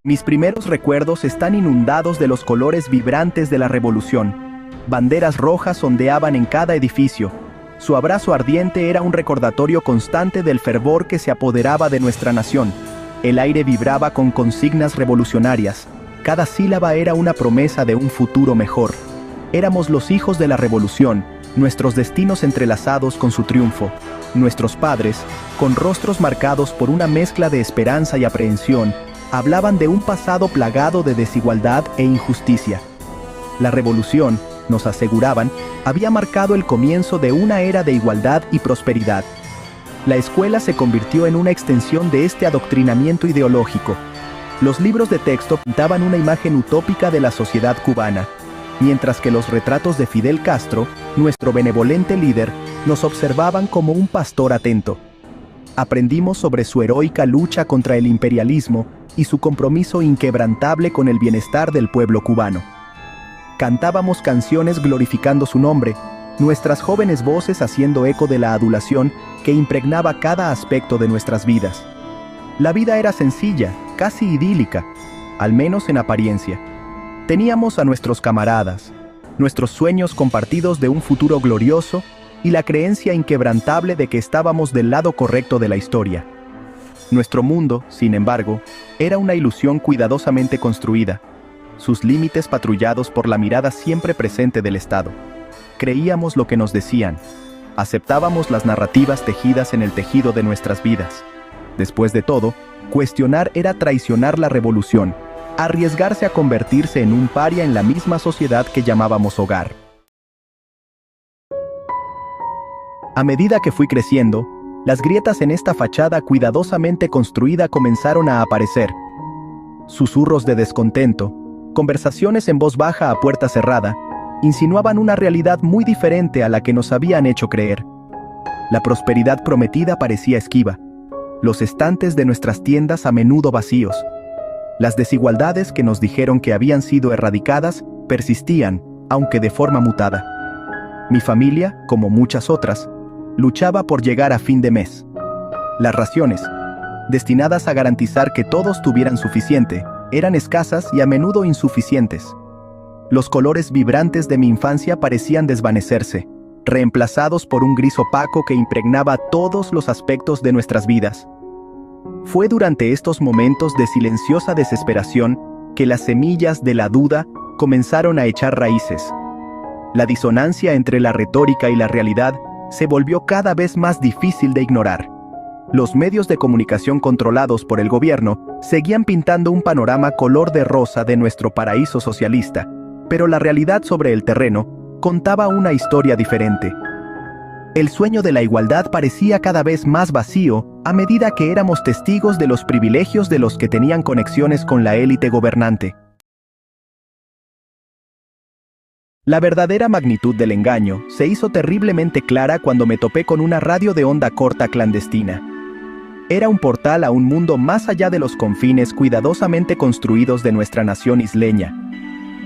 Mis primeros recuerdos están inundados de los colores vibrantes de la revolución. Banderas rojas ondeaban en cada edificio. Su abrazo ardiente era un recordatorio constante del fervor que se apoderaba de nuestra nación. El aire vibraba con consignas revolucionarias. Cada sílaba era una promesa de un futuro mejor. Éramos los hijos de la revolución, nuestros destinos entrelazados con su triunfo. Nuestros padres, con rostros marcados por una mezcla de esperanza y aprehensión, hablaban de un pasado plagado de desigualdad e injusticia. La revolución, nos aseguraban, había marcado el comienzo de una era de igualdad y prosperidad. La escuela se convirtió en una extensión de este adoctrinamiento ideológico. Los libros de texto pintaban una imagen utópica de la sociedad cubana, mientras que los retratos de Fidel Castro, nuestro benevolente líder, nos observaban como un pastor atento. Aprendimos sobre su heroica lucha contra el imperialismo y su compromiso inquebrantable con el bienestar del pueblo cubano. Cantábamos canciones glorificando su nombre, nuestras jóvenes voces haciendo eco de la adulación que impregnaba cada aspecto de nuestras vidas. La vida era sencilla, casi idílica, al menos en apariencia. Teníamos a nuestros camaradas, nuestros sueños compartidos de un futuro glorioso y la creencia inquebrantable de que estábamos del lado correcto de la historia. Nuestro mundo, sin embargo, era una ilusión cuidadosamente construida, sus límites patrullados por la mirada siempre presente del Estado. Creíamos lo que nos decían, aceptábamos las narrativas tejidas en el tejido de nuestras vidas. Después de todo, cuestionar era traicionar la revolución, arriesgarse a convertirse en un paria en la misma sociedad que llamábamos hogar. A medida que fui creciendo, las grietas en esta fachada cuidadosamente construida comenzaron a aparecer. Susurros de descontento, conversaciones en voz baja a puerta cerrada, insinuaban una realidad muy diferente a la que nos habían hecho creer. La prosperidad prometida parecía esquiva, los estantes de nuestras tiendas a menudo vacíos. Las desigualdades que nos dijeron que habían sido erradicadas persistían, aunque de forma mutada. Mi familia, como muchas otras, luchaba por llegar a fin de mes. Las raciones, destinadas a garantizar que todos tuvieran suficiente, eran escasas y a menudo insuficientes. Los colores vibrantes de mi infancia parecían desvanecerse, reemplazados por un gris opaco que impregnaba todos los aspectos de nuestras vidas. Fue durante estos momentos de silenciosa desesperación que las semillas de la duda comenzaron a echar raíces. La disonancia entre la retórica y la realidad se volvió cada vez más difícil de ignorar. Los medios de comunicación controlados por el gobierno seguían pintando un panorama color de rosa de nuestro paraíso socialista, pero la realidad sobre el terreno contaba una historia diferente. El sueño de la igualdad parecía cada vez más vacío a medida que éramos testigos de los privilegios de los que tenían conexiones con la élite gobernante. La verdadera magnitud del engaño se hizo terriblemente clara cuando me topé con una radio de onda corta clandestina. Era un portal a un mundo más allá de los confines cuidadosamente construidos de nuestra nación isleña.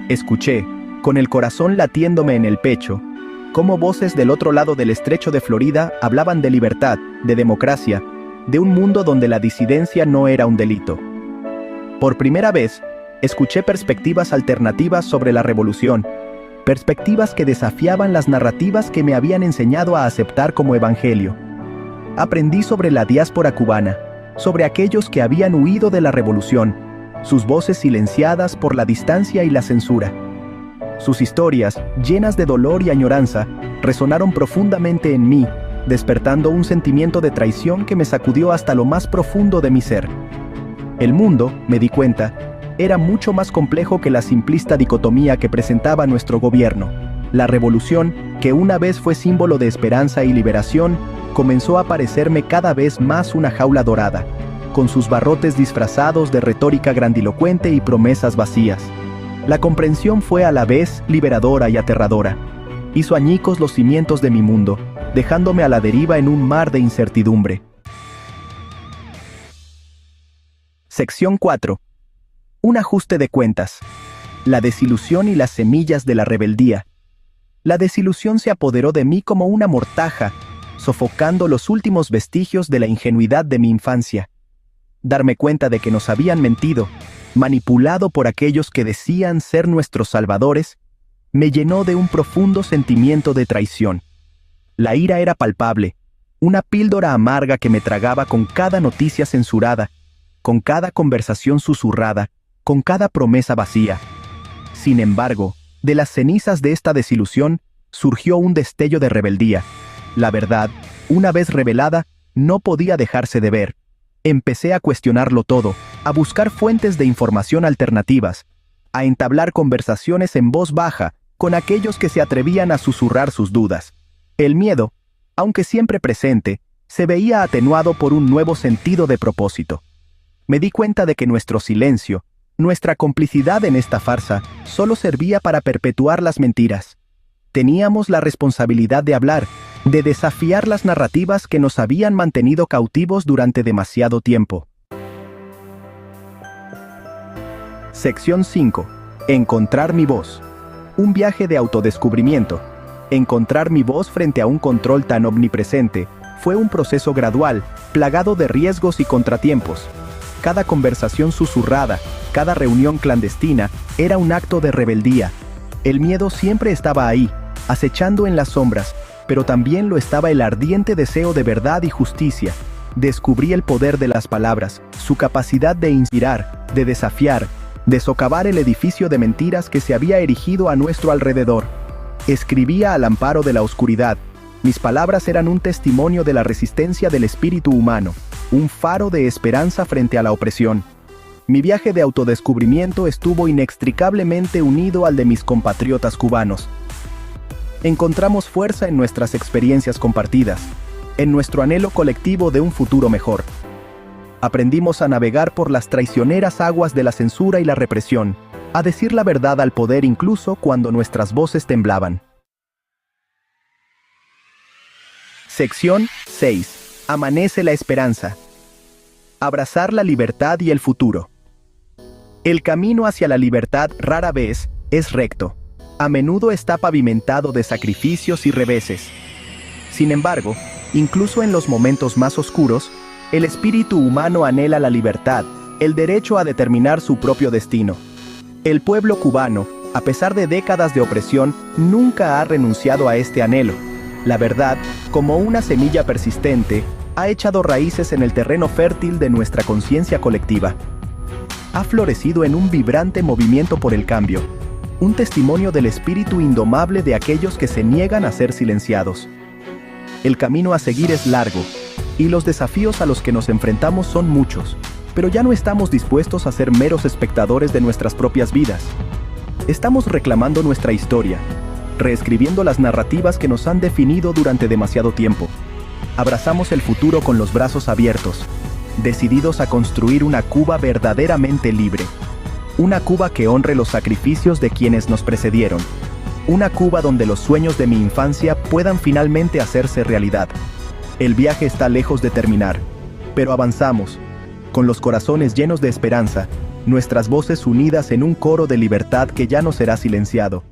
Escuché, con el corazón latiéndome en el pecho, cómo voces del otro lado del estrecho de Florida hablaban de libertad, de democracia, de un mundo donde la disidencia no era un delito. Por primera vez, escuché perspectivas alternativas sobre la revolución, perspectivas que desafiaban las narrativas que me habían enseñado a aceptar como evangelio. Aprendí sobre la diáspora cubana, sobre aquellos que habían huido de la revolución, sus voces silenciadas por la distancia y la censura. Sus historias, llenas de dolor y añoranza, resonaron profundamente en mí, despertando un sentimiento de traición que me sacudió hasta lo más profundo de mi ser. El mundo, me di cuenta, era mucho más complejo que la simplista dicotomía que presentaba nuestro gobierno. La revolución, que una vez fue símbolo de esperanza y liberación, comenzó a parecerme cada vez más una jaula dorada, con sus barrotes disfrazados de retórica grandilocuente y promesas vacías. La comprensión fue a la vez liberadora y aterradora. Hizo añicos los cimientos de mi mundo, dejándome a la deriva en un mar de incertidumbre. Sección 4. Un ajuste de cuentas. La desilusión y las semillas de la rebeldía. La desilusión se apoderó de mí como una mortaja, sofocando los últimos vestigios de la ingenuidad de mi infancia. Darme cuenta de que nos habían mentido, manipulado por aquellos que decían ser nuestros salvadores, me llenó de un profundo sentimiento de traición. La ira era palpable, una píldora amarga que me tragaba con cada noticia censurada, con cada conversación susurrada, con cada promesa vacía. Sin embargo, de las cenizas de esta desilusión, surgió un destello de rebeldía. La verdad, una vez revelada, no podía dejarse de ver. Empecé a cuestionarlo todo, a buscar fuentes de información alternativas, a entablar conversaciones en voz baja con aquellos que se atrevían a susurrar sus dudas. El miedo, aunque siempre presente, se veía atenuado por un nuevo sentido de propósito. Me di cuenta de que nuestro silencio, nuestra complicidad en esta farsa, solo servía para perpetuar las mentiras. Teníamos la responsabilidad de hablar, de desafiar las narrativas que nos habían mantenido cautivos durante demasiado tiempo. Sección 5. Encontrar mi voz. Un viaje de autodescubrimiento. Encontrar mi voz frente a un control tan omnipresente fue un proceso gradual, plagado de riesgos y contratiempos. Cada conversación susurrada, cada reunión clandestina, era un acto de rebeldía. El miedo siempre estaba ahí, acechando en las sombras, pero también lo estaba el ardiente deseo de verdad y justicia. Descubrí el poder de las palabras, su capacidad de inspirar, de desafiar, de socavar el edificio de mentiras que se había erigido a nuestro alrededor. Escribía al amparo de la oscuridad. Mis palabras eran un testimonio de la resistencia del espíritu humano, un faro de esperanza frente a la opresión. Mi viaje de autodescubrimiento estuvo inextricablemente unido al de mis compatriotas cubanos. Encontramos fuerza en nuestras experiencias compartidas, en nuestro anhelo colectivo de un futuro mejor. Aprendimos a navegar por las traicioneras aguas de la censura y la represión, a decir la verdad al poder incluso cuando nuestras voces temblaban. Sección 6. Amanece la esperanza. Abrazar la libertad y el futuro. El camino hacia la libertad rara vez es recto. A menudo está pavimentado de sacrificios y reveses. Sin embargo, incluso en los momentos más oscuros, el espíritu humano anhela la libertad, el derecho a determinar su propio destino. El pueblo cubano, a pesar de décadas de opresión, nunca ha renunciado a este anhelo. La verdad, como una semilla persistente, ha echado raíces en el terreno fértil de nuestra conciencia colectiva. Ha florecido en un vibrante movimiento por el cambio, un testimonio del espíritu indomable de aquellos que se niegan a ser silenciados. El camino a seguir es largo, y los desafíos a los que nos enfrentamos son muchos, pero ya no estamos dispuestos a ser meros espectadores de nuestras propias vidas. Estamos reclamando nuestra historia, reescribiendo las narrativas que nos han definido durante demasiado tiempo. Abrazamos el futuro con los brazos abiertos, decididos a construir una Cuba verdaderamente libre. Una Cuba que honre los sacrificios de quienes nos precedieron. Una Cuba donde los sueños de mi infancia puedan finalmente hacerse realidad. El viaje está lejos de terminar, pero avanzamos, con los corazones llenos de esperanza, nuestras voces unidas en un coro de libertad que ya no será silenciado.